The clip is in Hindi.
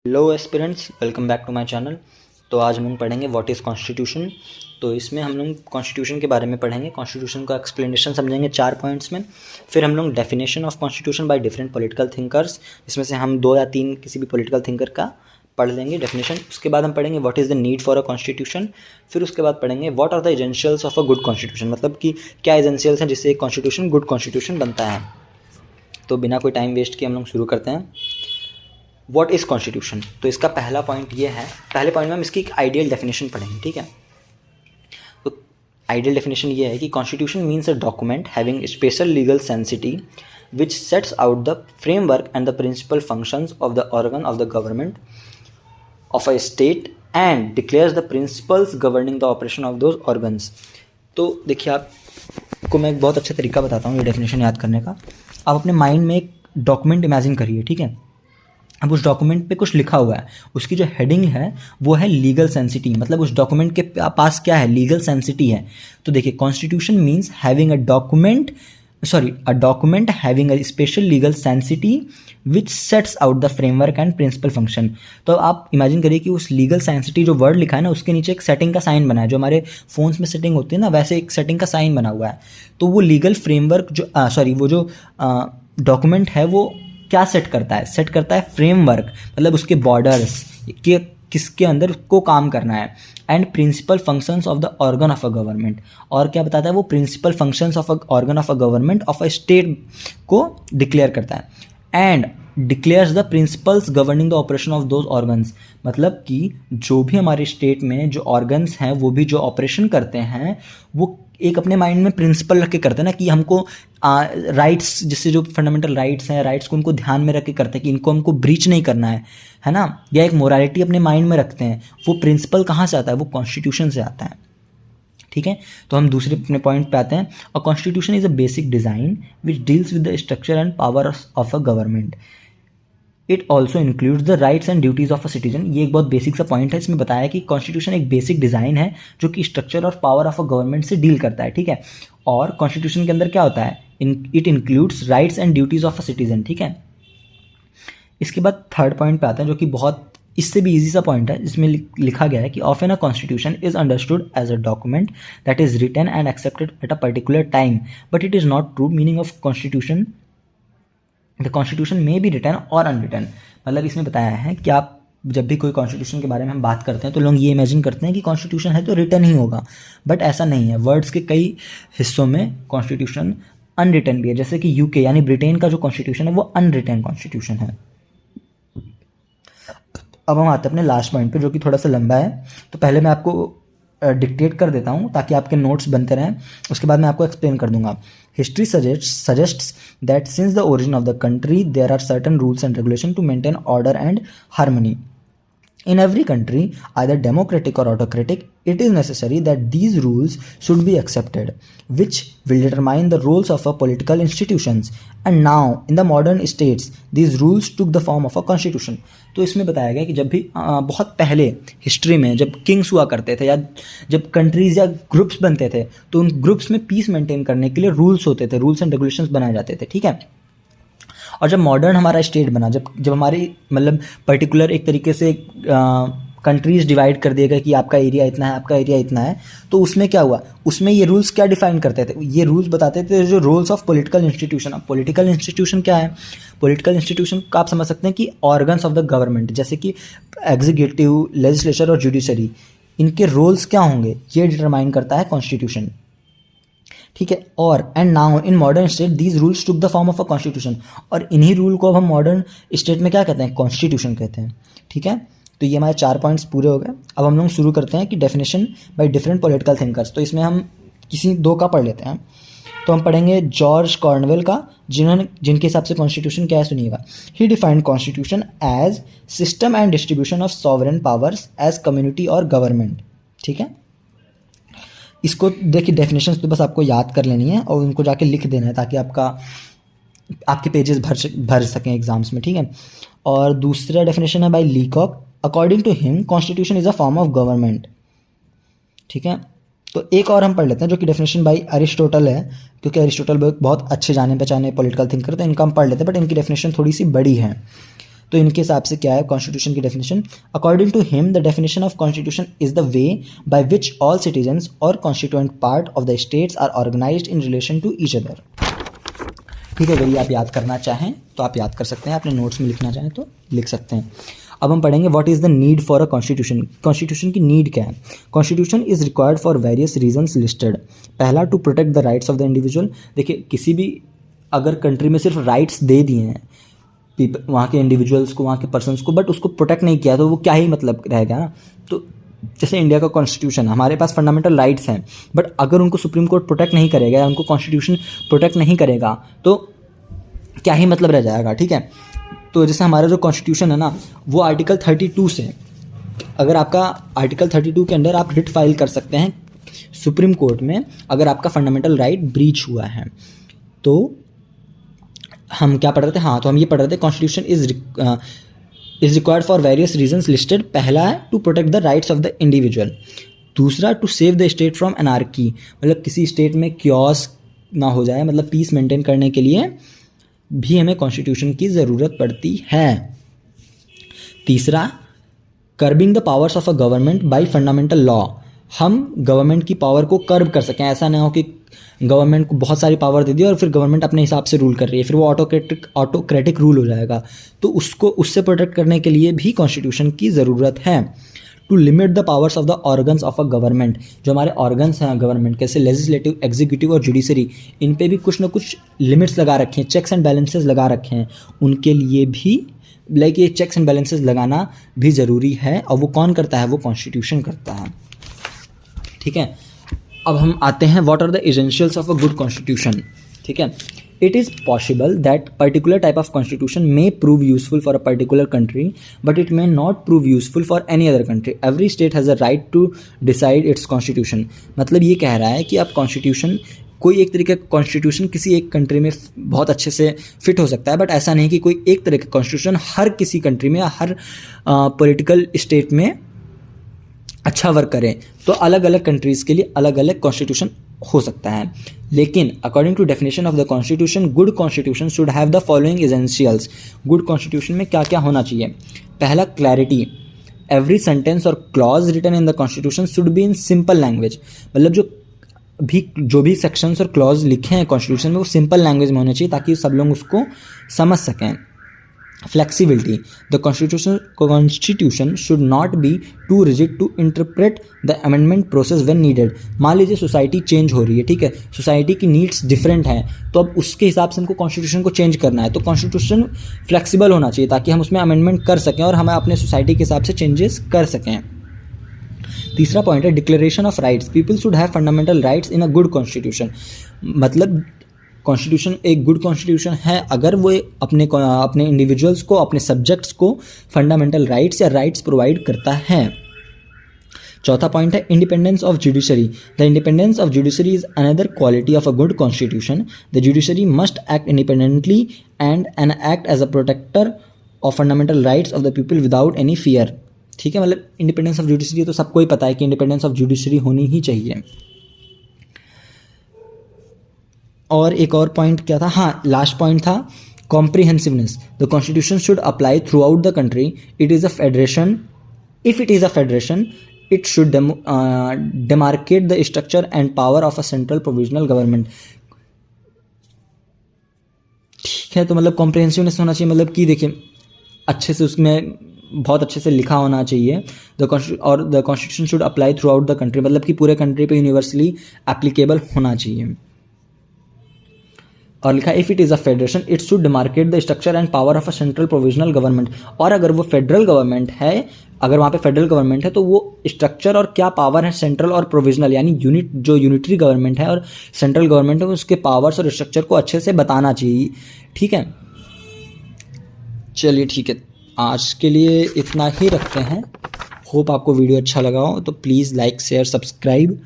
Hello aspirants, welcome back to my channel. तो आज हम लोग पढ़ेंगे व्हाट इज़ कॉन्स्टिट्यूशन। तो इसमें हम लोग कॉन्स्टिट्यूशन के बारे में पढ़ेंगे, कॉन्स्टिट्यूशन का एक्सप्लेनेशन समझेंगे 4 पॉइंट्स में। फिर हम लोग definition of constitution by different political thinkers, इसमें से हम 2 या 3 किसी भी पॉलिटिकल थिंकर का पढ़ लेंगे डेफिनेशन। उसके बाद हम पढ़ेंगे what is the need for a constitution. फिर उसके बाद पढ़ेंगे what are the essentials of a good constitution, मतलब कि क्या एजेंशियल्स हैं जिससे एक कॉन्स्टिट्यूशन गुड कॉन्स्टिट्यूशन बनता है। तो बिना कोई टाइम वेस्ट किए हम लोग शुरू करते हैं। What is constitution. तो इसका पहला पॉइंट ये है, पहले पॉइंट में हम इसकी एक आइडियल डेफिनेशन पढ़ेंगे, ठीक है। तो आइडियल डेफिनेशन ये है कि constitution means a document having special legal sanctity which sets out the framework and the principal functions of the organ of the government of a state and declares the principles governing the operation of those organs. तो देखिए, आपको मैं एक बहुत अच्छा तरीका बताता हूँ ये डेफिनेशन याद करने का। आप अपने माइंड में एक डॉक्यूमेंट इमेजिन करिए, ठीक है। अब उस डॉक्यूमेंट पे कुछ लिखा हुआ है, उसकी जो हेडिंग है वो है लीगल सेंसिटी, मतलब उस डॉक्यूमेंट के पास क्या है, लीगल सेंसिटी है। तो देखिए, constitution means having a document having a special legal sanctity which sets out the framework and principal function. तो आप इमेजिन करिए कि उस लीगल सेंसिटी जो वर्ड लिखा है ना, उसके नीचे एक सेटिंग का साइन बना है, जो हमारे फोन्स में सेटिंग होती है ना, वैसे एक सेटिंग का साइन बना हुआ है। तो वो लीगल फ्रेमवर्क वो जो डॉक्यूमेंट है वो क्या सेट करता है, सेट करता है फ्रेमवर्क, मतलब उसके बॉर्डर्स के किसके अंदर को काम करना है, and principal functions of the organ of a government. और क्या बताता है वो, principal functions of a organ of a government of a state को डिक्लेयर करता है, and declares the principles governing the operation of those organs. मतलब कि जो भी हमारे स्टेट में जो ऑर्गन्स हैं, वो भी जो ऑपरेशन करते हैं, वो एक अपने माइंड में प्रिंसिपल रख के करते हैं ना, कि हमको राइट्स, जिससे जो फंडामेंटल राइट्स हैं, राइट्स को उनको ध्यान में रख के करते हैं कि इनको हमको ब्रीच नहीं करना है ना, या एक मोरालिटी अपने माइंड में रखते हैं। वो प्रिंसिपल कहाँ से आता है, वो कॉन्स्टिट्यूशन से आता है, ठीक है। तो हम दूसरे अपने पॉइंट पे आते हैं। अ constitution is a basic design which deals with the structure and power of a government. It also includes the rights and duties of a citizen. ये एक बहुत बेसिक सा पॉइंट है। इसमें बताया कि कॉन्स्टिट्यूशन एक बेसिक डिज़ाइन है जो कि स्ट्रक्चर और पावर ऑफ अ गवर्नमेंट से डील करता है, ठीक है। और कॉन्स्टिट्यूशन के अंदर क्या होता है, it includes rights and duties of a citizen, ठीक है। इसके बाद थर्ड पॉइंट पे आते हैं, जो कि बहुत इससे भी इजी सा पॉइंट है, जिसमें लिखा गया है कि often a constitution is understood as a document that is written and accepted at a particular time, but it is not true meaning of constitution. The constitution may be written और अनरिटन। मतलब इसमें बताया है कि आप जब भी कोई कॉन्स्टिट्यूशन के बारे में हम बात करते हैं तो लोग ये इमेजिन करते हैं कि कॉन्स्टिट्यूशन है तो रिटन ही होगा, बट ऐसा नहीं है। वर्ड्स के कई हिस्सों में कॉन्स्टिट्यूशन अनरिटन भी है, जैसे कि यूके यानी ब्रिटेन का जो कॉन्स्टिट्यूशन है वो अनरिटन कॉन्स्टिट्यूशन है। अब हम आते हैं अपने लास्ट पॉइंट पे, जो कि थोड़ा सा लंबा है। तो पहले मैं आपको डिक्टेट कर देता हूँ ताकि आपके नोट्स बनते रहें, उसके बाद मैं आपको एक्सप्लेन कर दूंगा। History suggests that since the origin of the country there are certain rules and regulation to maintain order and harmony. In every country, either democratic or autocratic, it is necessary that these rules should be accepted, which will determine the roles of a political institutions. And now, in the modern states, these rules took the form of a constitution. तो इसमें बताया गया कि जब भी बहुत पहले हिस्ट्री में जब किंग्स हुआ करते थे, या जब कंट्रीज या ग्रुप्स बनते थे, तो उन ग्रुप्स में पीस मेंटेन करने के लिए रूल्स होते थे, रूल्स एंड रेगुलेशंस बनाए जाते थे, ठीक है। और जब मॉडर्न हमारा स्टेट बना, जब हमारी मतलब पर्टिकुलर एक तरीके से कंट्रीज डिवाइड कर दिए गए कि आपका एरिया इतना है, आपका एरिया इतना है, तो उसमें क्या हुआ, उसमें ये रूल्स क्या डिफाइन करते थे, ये रूल्स बताते थे जो रोल्स ऑफ पॉलिटिकल इंस्टीट्यूशन। अब पॉलिटिकल इंस्टीट्यूशन क्या है, पॉलिटिकल इंस्टीट्यूशन का आप समझ सकते हैं कि ऑर्गन्स ऑफ द गवर्नमेंट, जैसे कि एग्जीक्यूटिव, लेजिस्लेचर और जुडिशरी, इनके रोल्स क्या होंगे ये डिटरमाइन करता है कॉन्स्टिट्यूशन, ठीक है। और and now in modern state these rules took the form of a constitution. और इन्हीं रूल को अब हम मॉडर्न स्टेट में क्या कहते हैं, कॉन्स्टिट्यूशन कहते हैं, ठीक है। तो ये हमारे 4 पॉइंट्स पूरे हो गए। अब हम लोग शुरू करते हैं कि definition by different political thinkers. तो इसमें हम किसी 2 का पढ़ लेते हैं। तो हम पढ़ेंगे जॉर्ज कॉर्नवेल का, जिनके हिसाब से कॉन्स्टिट्यूशन क्या है सुनिएगा। He defined constitution as system and distribution of sovereign powers as community और गवर्नमेंट, ठीक है। इसको देखिए, डेफिनेशंस तो बस आपको याद कर लेनी है और उनको जाके लिख देना है, ताकि आपके पेजेस भर सकें एग्जाम्स में, ठीक है। और दूसरा डेफिनेशन है by Leacock. According to him constitution is a form of government, ठीक है। तो एक और हम पढ़ लेते हैं, जो कि डेफिनेशन बाय अरिस्टोटल है, क्योंकि अरिस्टोटल बहुत अच्छे जाने पहचाने पॉलिटिकल थिंकर, तो इनका हम पढ़ लेते हैं, बट इनकी डेफिनेशन थोड़ी सी बड़ी है। तो इनके हिसाब से क्या है कॉन्स्टिट्यूशन की definition? According to him the definition of constitution is the way by which all citizens और constituent part of the states are organised in relation to each other. ठीक है, अगर ये आप याद करना चाहें तो आप याद कर सकते हैं, अपने नोट्स में लिखना चाहें तो लिख सकते हैं। अब हम पढ़ेंगे what is the need for a constitution. Constitution की नीड क्या है? Constitution is required for various reasons listed. पहला, to protect the rights of the individual. देखिए, किसी भी अगर कंट्री में सिर्फ राइट्स दे दिए हैं पीपल, वहाँ के इंडिविजुअल्स को, वहाँ के पर्सनस को, बट उसको प्रोटेक्ट नहीं किया तो वो क्या ही मतलब रहेगा ना। तो जैसे इंडिया का कॉन्स्टिट्यूशन, हमारे पास फंडामेंटल राइट्स हैं, बट अगर उनको सुप्रीम कोर्ट प्रोटेक्ट नहीं करेगा या उनको कॉन्स्टिट्यूशन प्रोटेक्ट नहीं करेगा तो क्या ही मतलब रह जाएगा। ठीक है, तो जैसे हमारा जो कॉन्स्टिट्यूशन है ना, वो आर्टिकल 32 से, अगर आपका आर्टिकल 32 के अंडर आप रिट फाइल कर सकते हैं सुप्रीम कोर्ट में अगर आपका फंडामेंटल राइट ब्रीच हुआ है। तो हम क्या पढ़ रहे थे? हाँ, तो हम ये पढ़ रहे थे constitution is required for various reasons listed. पहला है to protect the rights of the individual. दूसरा, to save the state from anarchy, मतलब किसी स्टेट में क्योस ना हो जाए, मतलब पीस मेंटेन करने के लिए भी हमें कॉन्स्टिट्यूशन की ज़रूरत पड़ती है। तीसरा, curbing the powers of a government by fundamental law. हम गवर्नमेंट की पावर को कर्ब कर सकें, ऐसा ना हो कि गवर्नमेंट को बहुत सारी पावर दे दी और फिर गवर्नमेंट अपने हिसाब से रूल कर रही है, फिर वो ऑटोक्रेटिक रूल हो जाएगा। तो उससे प्रोटेक्ट करने के लिए भी कॉन्स्टिट्यूशन की ज़रूरत है। To limit the powers of the organs of a government, जो हमारे ऑर्गन्स हैं गवर्नमेंट, कैसे लेजिस्लेटिव, एग्जीक्यूटिव और जुडिशरी, इन पे भी कुछ ना कुछ लिमिट्स लगा रखे हैं, चेक्स एंड बैलेंसेस लगा रखे हैं। उनके लिए भी लाइक ये चेक्स एंड बैलेंसेस लगाना भी ज़रूरी है, और वो कौन करता है? वो कॉन्स्टिट्यूशन करता है। ठीक है, अब हम आते हैं what are the essentials of a good constitution. ठीक है, it is possible that particular type of constitution may prove useful for a particular country, but it may not prove useful for any other country. Every state has a right to decide its constitution. मतलब ये कह रहा है कि आप कॉन्स्टिट्यूशन, कोई एक तरीके का कॉन्स्टिट्यूशन किसी एक कंट्री में बहुत अच्छे से फिट हो सकता है, बट ऐसा नहीं कि कोई एक तरह का कॉन्स्टिट्यूशन हर किसी कंट्री में या हर पॉलिटिकल स्टेट में अच्छा वर्क करें। तो अलग अलग कंट्रीज़ के लिए अलग अलग कॉन्स्टिट्यूशन हो सकता है। लेकिन according to definition of the constitution, good constitution should have the following essentials. Good constitution में क्या क्या होना चाहिए? पहला, क्लैरिटी। एवरी सेंटेंस और clause written in the constitution should be in simple language. मतलब जो भी सेक्शंस और क्लॉज लिखे हैं कॉन्स्टिट्यूशन में वो सिंपल लैंग्वेज में होने चाहिए ताकि सब लोग उसको समझ सकें। Flexibility. The constitution should not be too rigid to interpret the amendment process when needed. मान लीजिए सोसाइटी चेंज हो रही है, ठीक है, सोसाइटी की नीड्स डिफरेंट हैं, तो अब उसके हिसाब से हमको कॉन्स्टिट्यूशन को चेंज करना है, तो कॉन्स्टिट्यूशन फ्लेक्सिबल होना चाहिए ताकि हम उसमें अमेंडमेंट कर सकें और हमें अपने सोसाइटी के हिसाब से चेंजेस कर सकें। तीसरा पॉइंट है declaration of rights. People should have fundamental rights in a good constitution. मतलब कॉन्स्टिट्यूशन एक गुड कॉन्स्टिट्यूशन है अगर वो अपने इंडिविजुअल्स को, अपने सब्जेक्ट्स को फंडामेंटल राइट्स या राइट्स प्रोवाइड करता है। चौथा पॉइंट है independence of judiciary. The independence of judiciary is another quality of a good constitution. The judiciary must act independently and act as a protector of fundamental rights of the people without any fear. ठीक है, मतलब इंडिपेंडेंस ऑफ जुडिशरी तो सबको ही पता है कि इंडिपेंडेंस ऑफ जुडिशरी होनी ही चाहिए। और एक और पॉइंट क्या था? हाँ, लास्ट पॉइंट था comprehensiveness. The constitution should apply throughout the country. It is a federation. If it is a federation, it should demarcate the structure and power of a central provisional government. ठीक है, तो मतलब कॉम्प्रिहेंसिवनेस होना चाहिए, मतलब कि देखिए अच्छे से उसमें बहुत अच्छे से लिखा होना चाहिए। The constitution should apply throughout the country, मतलब कि पूरे कंट्री पे यूनिवर्सली एप्लीकेबल होना चाहिए। और लिखा if it is a federation it should demarcate the structure and power of a central provisional government. और अगर वो फेडरल गवर्नमेंट है, अगर वहाँ पे फेडरल गवर्नमेंट है तो वो स्ट्रक्चर और क्या पावर है सेंट्रल और प्रोविजनल, यानी यूनिटरी गवर्नमेंट है और सेंट्रल गवर्नमेंट है, उसके पावर्स और स्ट्रक्चर को अच्छे से बताना चाहिए। ठीक है, चलिए ठीक है, आज के लिए इतना ही रखते हैं। होप आपको वीडियो अच्छा लगा हो, तो प्लीज़ लाइक शेयर सब्सक्राइब